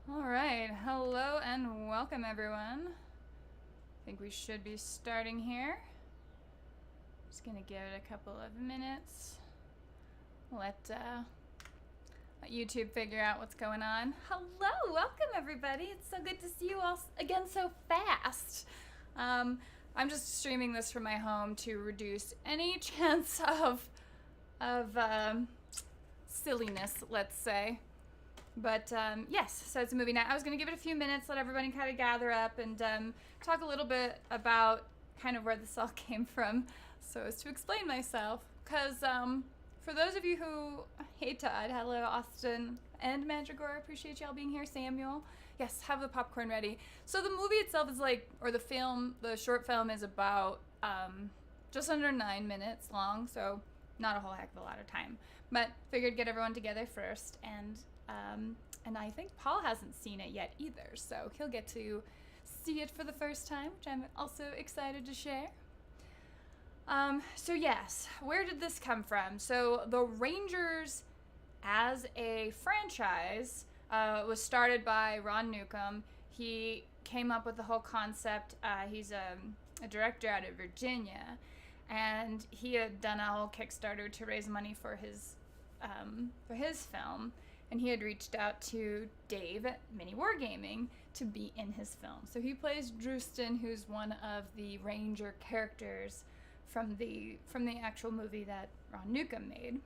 All right, hello and welcome everyone. I think we should be starting here. Just gonna give it a couple of minutes. Let YouTube figure out what's going on. Hello, welcome everybody. It's so good to see you all again so fast. I'm just streaming this from my home to reduce any chance of silliness, let's say. But yes, so it's a movie night. I was going to give it a few minutes, let everybody kind of gather up and talk a little bit about kind of where this all came from, so as to explain myself. Because for those of you who, hey Todd, hello Austin and Mandragora, appreciate y'all being here. Samuel, yes, have the popcorn ready. So the movie itself is like, or the short film is about just under 9 minutes long, so not a whole heck of a lot of time. But figured get everyone together first, and I think Paul hasn't seen it yet either, so he'll get to see it for the first time, which I'm also excited to share. So yes, where did this come from? So the Rangers as a franchise was started by Ron Newcomb. He came up with the whole concept. He's a director out of Virginia, and he had done a whole Kickstarter to raise money for his film. And he had reached out to Dave at Mini Wargaming to be in his film. So he plays Drustin, who's one of the Ranger characters from the actual movie that Ron Newcomb made.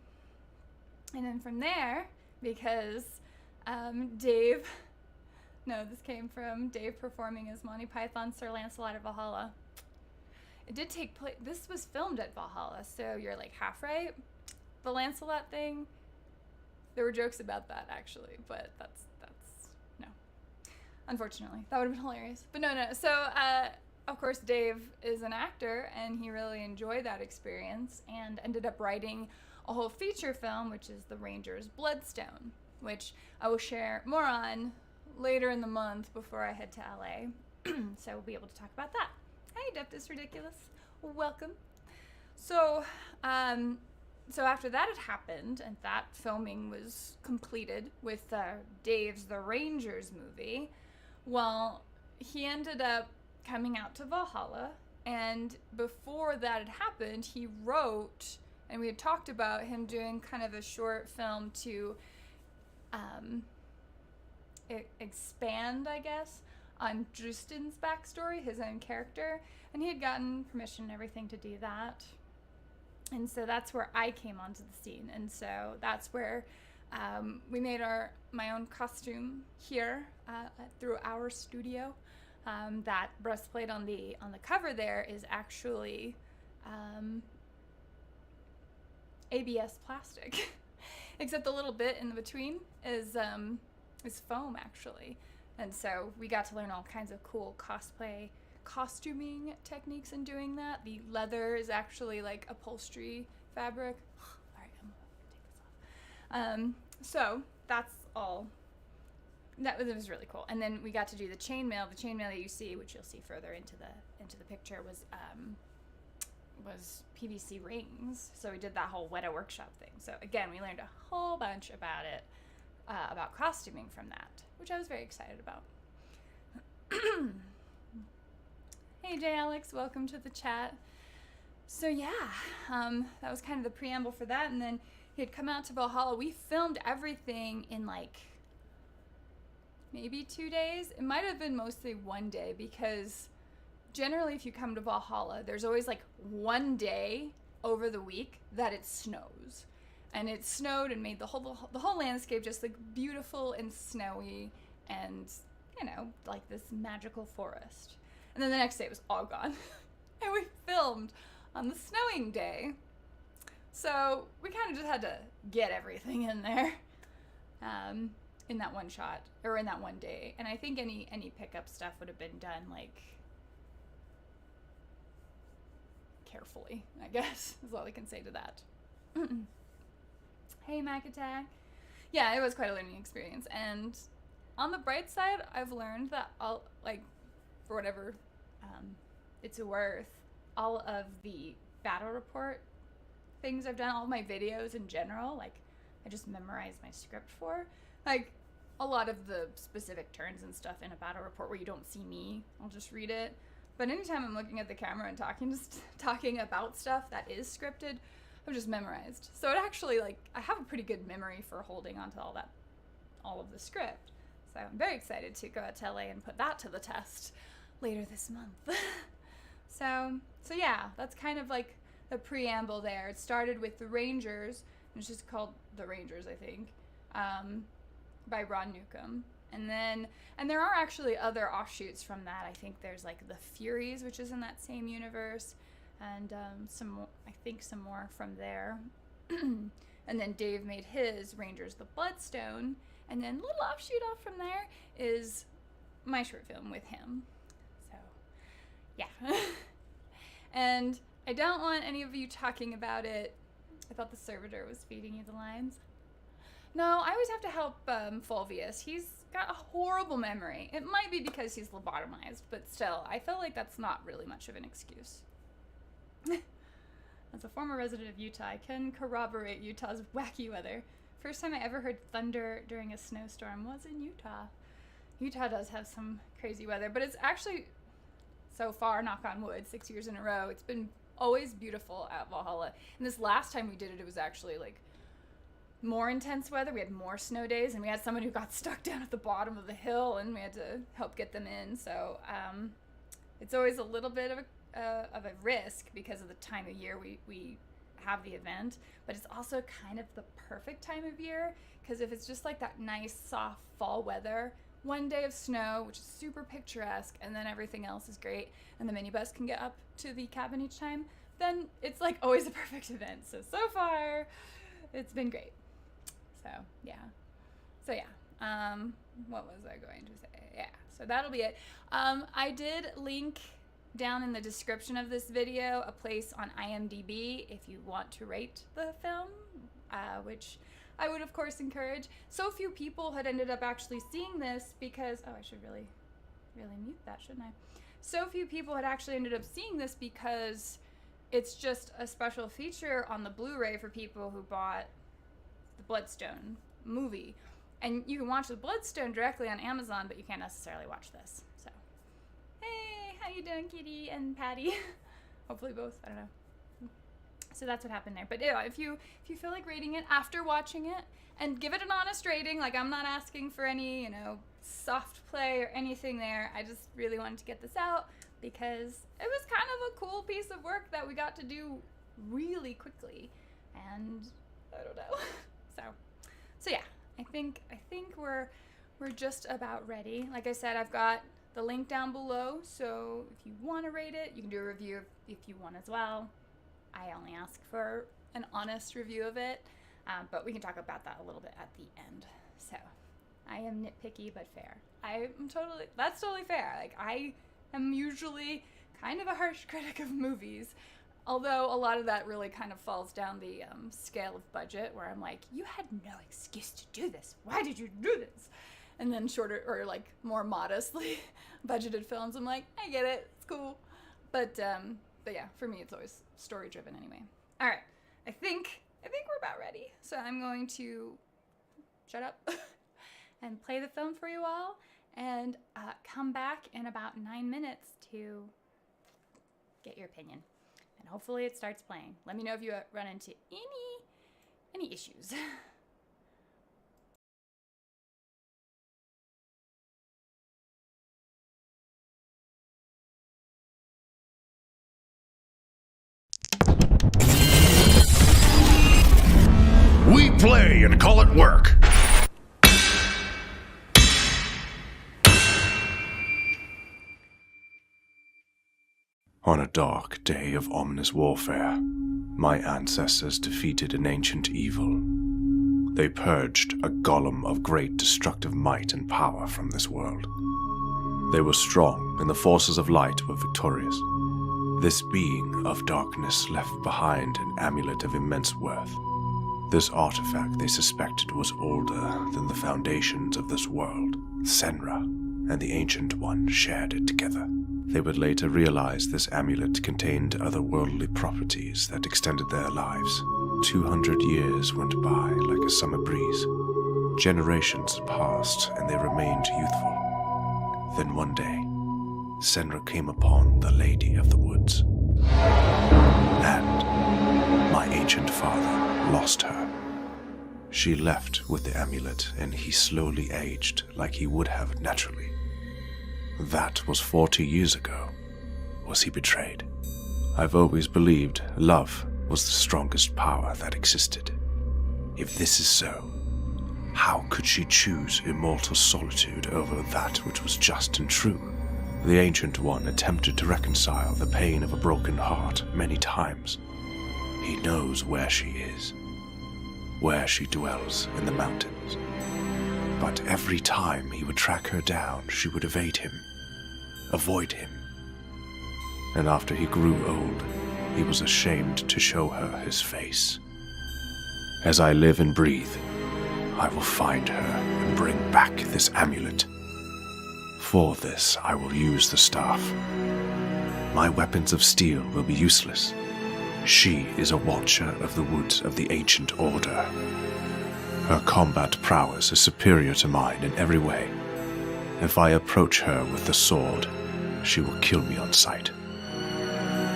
And then from there, because this came from Dave performing as Monty Python Sir Lancelot at Valhalla. It did take place, this was filmed at Valhalla, so you're like half right. The Lancelot thing, there were jokes about that actually, but that's no. Unfortunately, that would have been hilarious. But no. So of course Dave is an actor, and he really enjoyed that experience and ended up writing a whole feature film, which is The Rangers Bloodstone, which I will share more on later in the month before I head to LA. So we'll be able to talk about that. Hey, Depth is Ridiculous. Welcome. So after that had happened and that filming was completed with Dave's The Rangers movie, well, he ended up coming out to Valhalla, and before that had happened, he wrote, and we had talked about him doing kind of a short film to expand, I guess, on Drustin's backstory, his own character, and he had gotten permission and everything to do that. And so that's where I came onto the scene, and so that's where we made my own costume here through our studio. That breastplate on the cover there is actually ABS plastic, except the little bit in between is foam actually. And so we got to learn all kinds of cool costuming techniques in doing that. The leather is actually like upholstery fabric. All right, I'm gonna take this off. So that's all. It was really cool. And then we got to do the chainmail. The chainmail that you see, which you'll see further into the picture, was PVC rings. So we did that whole Weta workshop thing. So again, we learned a whole bunch about it, about costuming from that, which I was very excited about. Hey J Alex, welcome to the chat. So yeah, that was kind of the preamble for that, and then he had come out to Valhalla. We filmed everything in like maybe 2 days. It might have been mostly 1 day, because generally if you come to Valhalla, there's always like 1 day over the week that it snows. And it snowed and made the whole landscape just like beautiful and snowy and, like this magical forest. And then the next day it was all gone. And we filmed on the snowing day. So we kind of just had to get everything in there in that one shot, or in that 1 day. And I think any pickup stuff would have been done like carefully, I guess, is all I can say to that. Hey Mac Attack. Yeah, it was quite a learning experience. And on the bright side, I've learned that for whatever it's worth, all of the battle report things I've done, all of my videos in general, like I just memorized my script for, like a lot of the specific turns and stuff in a battle report where you don't see me, I'll just read it. But anytime I'm looking at the camera and talking about stuff that is scripted, I've just memorized. So it actually, like, I have a pretty good memory for holding onto all of the script. So I'm very excited to go out to LA and put that to the test later this month. So yeah, that's kind of like the preamble there. It started with The Rangers, and it's just called The Rangers, I think, by Ron Newcomb. And there are actually other offshoots from that. I think there's like The Furies, which is in that same universe, and some more from there. And then Dave made his Rangers the Bloodstone, and then a little offshoot off from there is my short film with him. So yeah. And I don't want any of you talking about it. I thought the servitor was feeding you the lines. No, I always have to help Fulvius. He's got a horrible memory. It might be because he's lobotomized, but still, I feel like that's not really much of an excuse. As a former resident of Utah, I can corroborate Utah's wacky weather. First time I ever heard thunder during a snowstorm was in Utah. Utah does have some crazy weather, but it's actually, so far, knock on wood, 6 years in a row, it's been always beautiful at Valhalla. And this last time we did it, it was actually like more intense weather. We had more snow days, and we had someone who got stuck down at the bottom of the hill, and we had to help get them in. So it's always a little bit of a risk because of the time of year we have the event, but it's also kind of the perfect time of year, because if it's just like that nice soft fall weather, one day of snow, which is super picturesque, and then everything else is great, and the minibus can get up to the cabin each time, then it's like always a perfect event. So far it's been great. So yeah. What was I going to say? Yeah, so that'll be it. I did link down in the description of this video a place on IMDB if you want to rate the film, which I would of course encourage. So few people had ended up actually seeing this because, oh, I should really mute that, shouldn't I? So few people had actually ended up seeing this because it's just a special feature on the Blu-ray for people who bought the Bloodstone movie. And you can watch the Bloodstone directly on Amazon, but you can't necessarily watch this. So, hey, how you doing, Kitty and Patty? Hopefully both, I don't know. So that's what happened there. But yeah, if you feel like rating it after watching it, and give it an honest rating, like I'm not asking for any, soft play or anything there. I just really wanted to get this out because it was kind of a cool piece of work that we got to do really quickly. And I don't know. So yeah, I think we're just about ready. Like I said, I've got the link down below, so if you want to rate it, you can do a review if you want as well. I only ask for an honest review of it, but we can talk about that a little bit at the end. So I am nitpicky but fair. That's totally fair. Like, I am usually kind of a harsh critic of movies, although a lot of that really kind of falls down the scale of budget, where I'm like, you had no excuse to do this. Why did you do this? And then shorter or like more modestly budgeted films, I'm like, I get it, it's cool. But yeah, for me, it's always story driven anyway. All right, I think we're about ready. So I'm going to shut up and play the film for you all, and come back in about 9 minutes to get your opinion. And hopefully it starts playing. Let me know if you run into any issues. We play and call it work. On a dark day of ominous warfare, my ancestors defeated an ancient evil. They purged a golem of great destructive might and power from this world. They were strong, and the forces of light were victorious. This being of darkness left behind an amulet of immense worth. This artifact they suspected was older than the foundations of this world. Senra and the Ancient One shared it together. They would later realize this amulet contained otherworldly properties that extended their lives. 200 years went by like a summer breeze. Generations passed, and they remained youthful. Then one day, Senra came upon the Lady of the Woods. And my ancient father lost her. She left with the amulet, and he slowly aged like he would have naturally. That was 40 years ago. Was he betrayed? I've always believed love was the strongest power that existed. If this is so, how could she choose immortal solitude over that which was just and true? The Ancient One attempted to reconcile the pain of a broken heart many times. He knows where she is, where she dwells in the mountains. But every time he would track her down, she would evade him, avoid him. And after he grew old, he was ashamed to show her his face. As I live and breathe, I will find her and bring back this amulet. For this, I will use the staff. My weapons of steel will be useless. She is a watcher of the woods of the Ancient Order. Her combat prowess is superior to mine in every way. If I approach her with the sword, she will kill me on sight.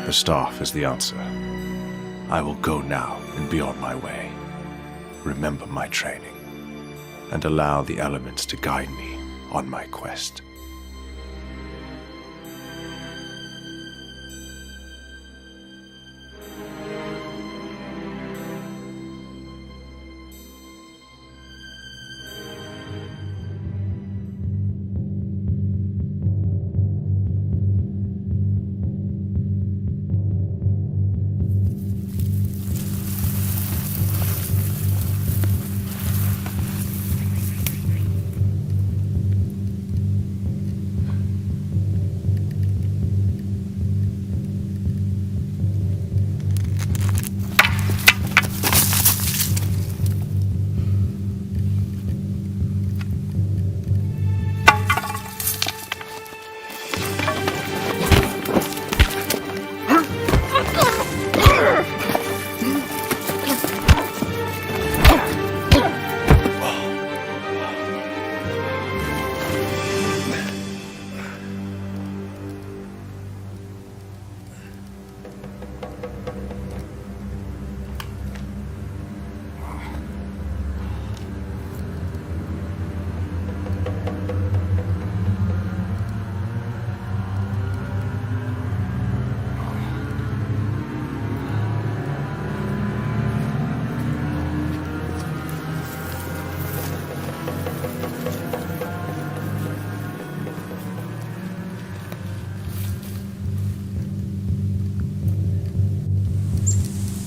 The staff is the answer. I will go now and be on my way. Remember my training, and allow the elements to guide me on my quest.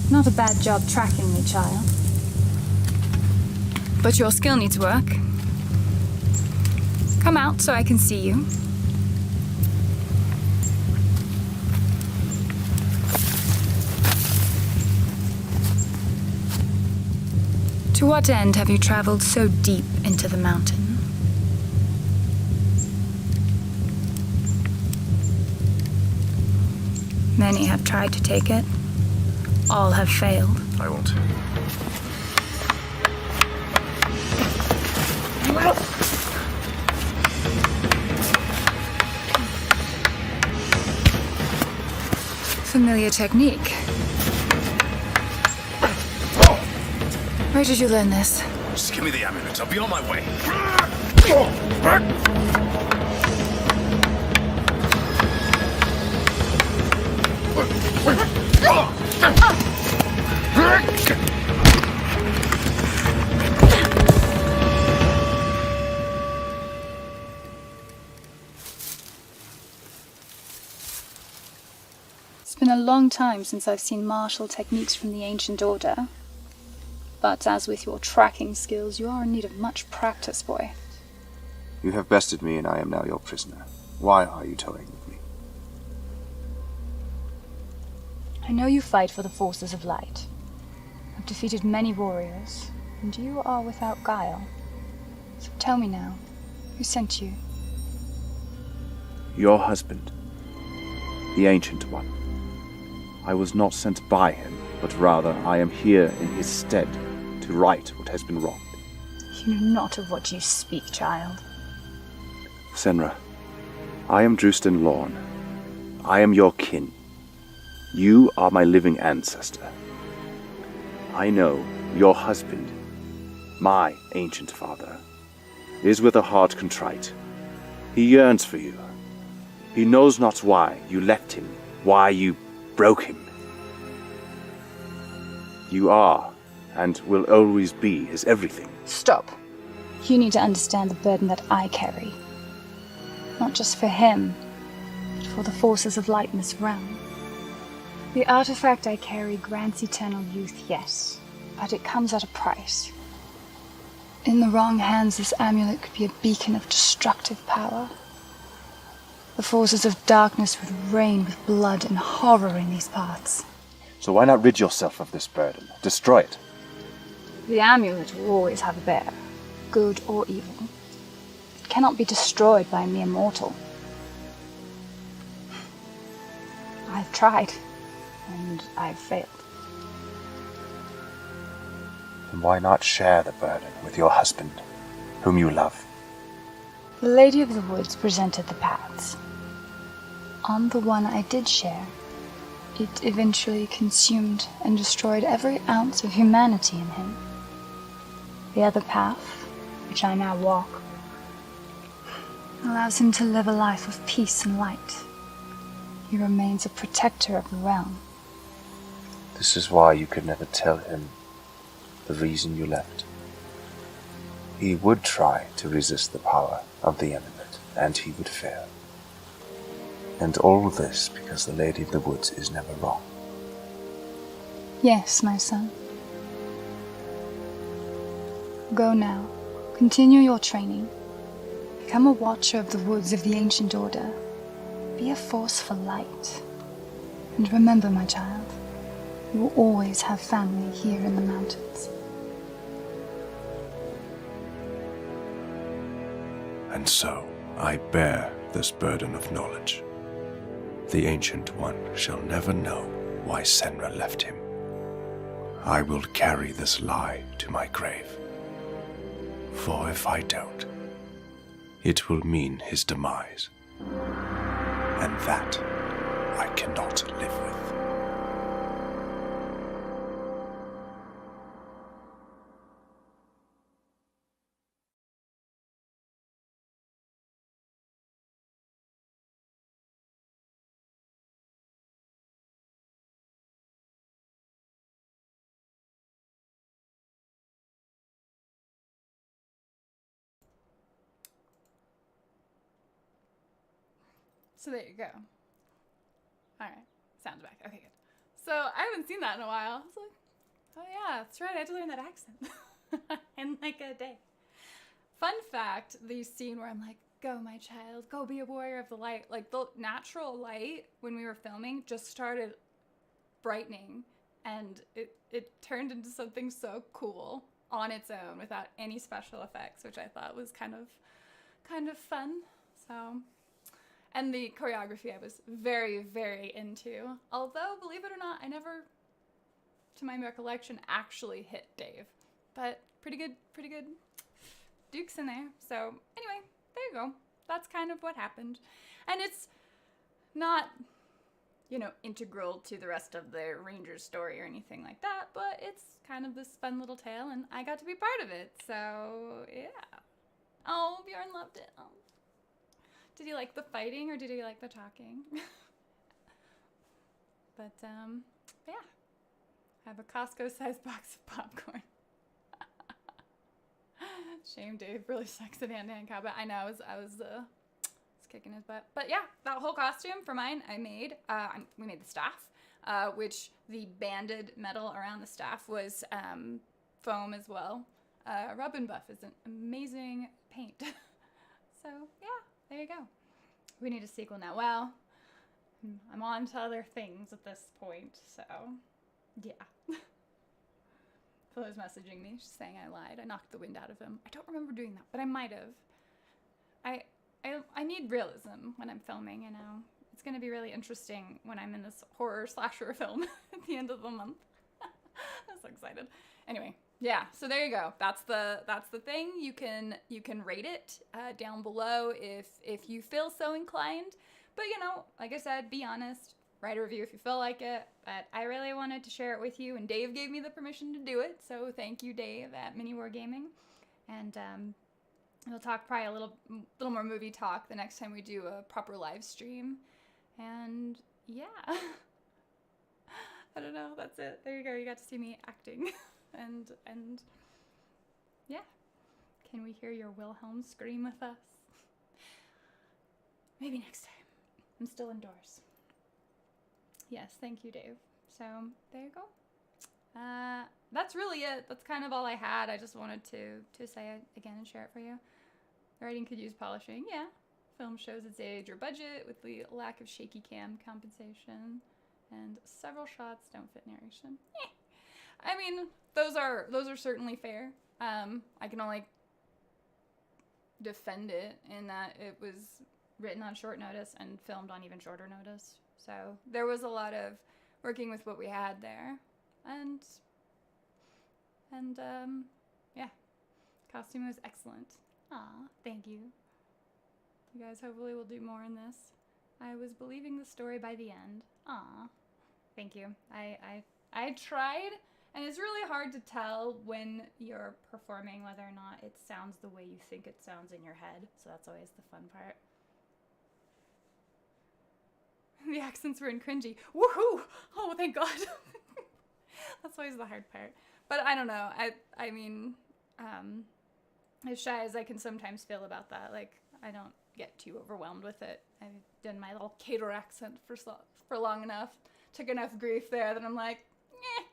Not a bad job tracking me, child. But your skill needs work. Come out so I can see you. To what end have you traveled so deep into the mountain? Many have tried to take it. All have failed. I won't. Familiar technique. Where did you learn this? Just give me the amulet. I'll be on my way. It's been a long time since I've seen martial techniques from the Ancient Order. But as with your tracking skills, you are in need of much practice, boy. You have bested me, and I am now your prisoner. Why are you toying with me? I know you fight for the forces of light. I've defeated many warriors, and you are without guile. So tell me now, who sent you? Your husband, the Ancient One. I was not sent by him, but rather I am here in his stead to right what has been wronged. You know not of what you speak, child. Senra, I am Drustin Lorn. I am your kin. You are my living ancestor. I know your husband, my ancient father, is with a heart contrite. He yearns for you. He knows not why you left him, why you broke him. You are, and will always be, his everything. Stop. You need to understand the burden that I carry. Not just for him, but for the forces of light in this realm. The artifact I carry grants eternal youth, yes, but it comes at a price. In the wrong hands, this amulet could be a beacon of destructive power. The forces of darkness would reign with blood and horror in these parts. So why not rid yourself of this burden? Destroy it. The amulet will always have a bearer, good or evil. It cannot be destroyed by a mere mortal. I've tried, and I've failed. And why not share the burden with your husband, whom you love? The Lady of the Woods presented the paths. On the one I did share, it eventually consumed and destroyed every ounce of humanity in him. The other path, which I now walk, allows him to live a life of peace and light. He remains a protector of the realm. This is why you could never tell him the reason you left. He would try to resist the power of the amulet, and he would fail. And all this because the Lady of the Woods is never wrong. Yes, my son. Go now. Continue your training. Become a watcher of the woods of the Ancient Order. Be a force for light. And remember, my child, you will always have family here in the mountains. And so I bear this burden of knowledge. The Ancient One shall never know why Senra left him. I will carry this lie to my grave. For if I don't, it will mean his demise. And that I cannot live with. So there you go. All right, sound's back. Okay, good. So I haven't seen that in a while. I was like, oh yeah, that's right. I had to learn that accent in like a day. Fun fact: the scene where I'm like, "Go, my child, go be a warrior of the light." Like the natural light when we were filming just started brightening, and it turned into something so cool on its own without any special effects, which I thought was kind of fun. So. And the choreography I was very, very into. Although, believe it or not, I never, to my recollection, actually hit Dave. But pretty good dukes in there. So anyway, there you go. That's kind of what happened. And it's not, integral to the rest of the Rangers story or anything like that. But it's kind of this fun little tale, and I got to be part of it. So, yeah. Oh, Bjorn loved it. Oh. Did he like the fighting or did he like the talking? But yeah. I have a Costco-sized box of popcorn. Shame Dave really sucks at hand-to-hand combat. I know, I was kicking his butt. But yeah, that whole costume for mine I made. We made the staff, which the banded metal around the staff was foam as well. Rub and Buff is an amazing paint. So yeah. There you go. We need a sequel now. Well, I'm on to other things at this point, so yeah. Phil was messaging me. She's saying I lied. I knocked the wind out of him. I don't remember doing that, but I might have. I need realism when I'm filming, It's going to be really interesting when I'm in this horror slasher film at the end of the month. I'm so excited. Anyway, Yeah, so there you go. That's the thing. You can rate it down below if you feel so inclined. But like I said, be honest. Write a review if you feel like it. But I really wanted to share it with you, and Dave gave me the permission to do it. So thank you, Dave, at Mini War Gaming. And we'll talk probably a little more movie talk the next time we do a proper live stream. And yeah, I don't know. That's it. There you go. You got to see me acting. And yeah, can we hear your Wilhelm scream with us? Maybe next time. I'm still indoors. Yes, thank you, Dave. So there you go. That's really it. That's kind of all I had. I just wanted to say it again and share it for you. The writing could use polishing. Yeah. Film shows its age or budget with the lack of shaky cam compensation, and several shots don't fit narration. I mean, those are certainly fair. I can only defend it in that it was written on short notice and filmed on even shorter notice. So there was a lot of working with what we had there, and yeah, costume was excellent. Aw, thank you. You guys hopefully will do more in this. I was believing the story by the end. Aw, thank you. I tried. And it's really hard to tell when you're performing whether or not it sounds the way you think it sounds in your head. So that's always the fun part. The accents were in cringy. Woohoo! Oh, thank God. That's always the hard part. But I don't know. I mean, as shy as I can sometimes feel about that, like, I don't get too overwhelmed with it. I've done my little cater accent for long enough. Took enough grief there that I'm like, eh.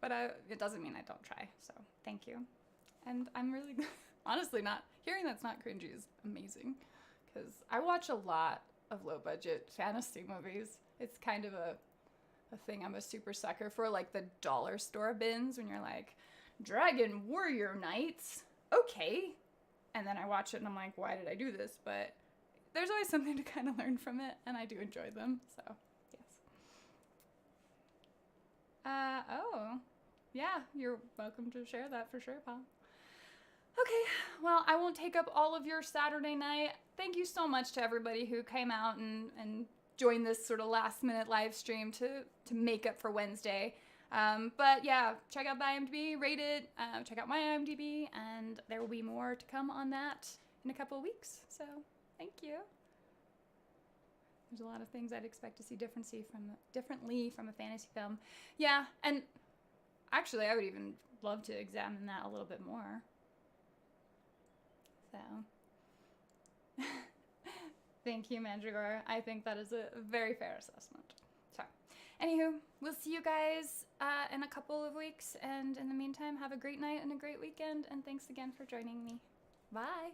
But it doesn't mean I don't try, so thank you. And I'm really, honestly, hearing that's not cringy is amazing, because I watch a lot of low-budget fantasy movies. It's kind of a thing I'm a super sucker for, like the dollar store bins, when you're like, Dragon Warrior Knights, okay. And then I watch it and I'm like, why did I do this? But there's always something to kind of learn from it, and I do enjoy them, so yes. Oh. Yeah, you're welcome to share that for sure, pal. Okay, well, I won't take up all of your Saturday night. Thank you so much to everybody who came out and joined this sort of last-minute live stream to make up for Wednesday. But yeah, check out the IMDb, rate it, check out my IMDb, and there will be more to come on that in a couple of weeks. So, thank you. There's a lot of things I'd expect to see differently from a fantasy film. Yeah, and actually, I would even love to examine that a little bit more. So, thank you, Mandragora. I think that is a very fair assessment. So, anywho, we'll see you guys in a couple of weeks. And in the meantime, have a great night and a great weekend. And thanks again for joining me. Bye.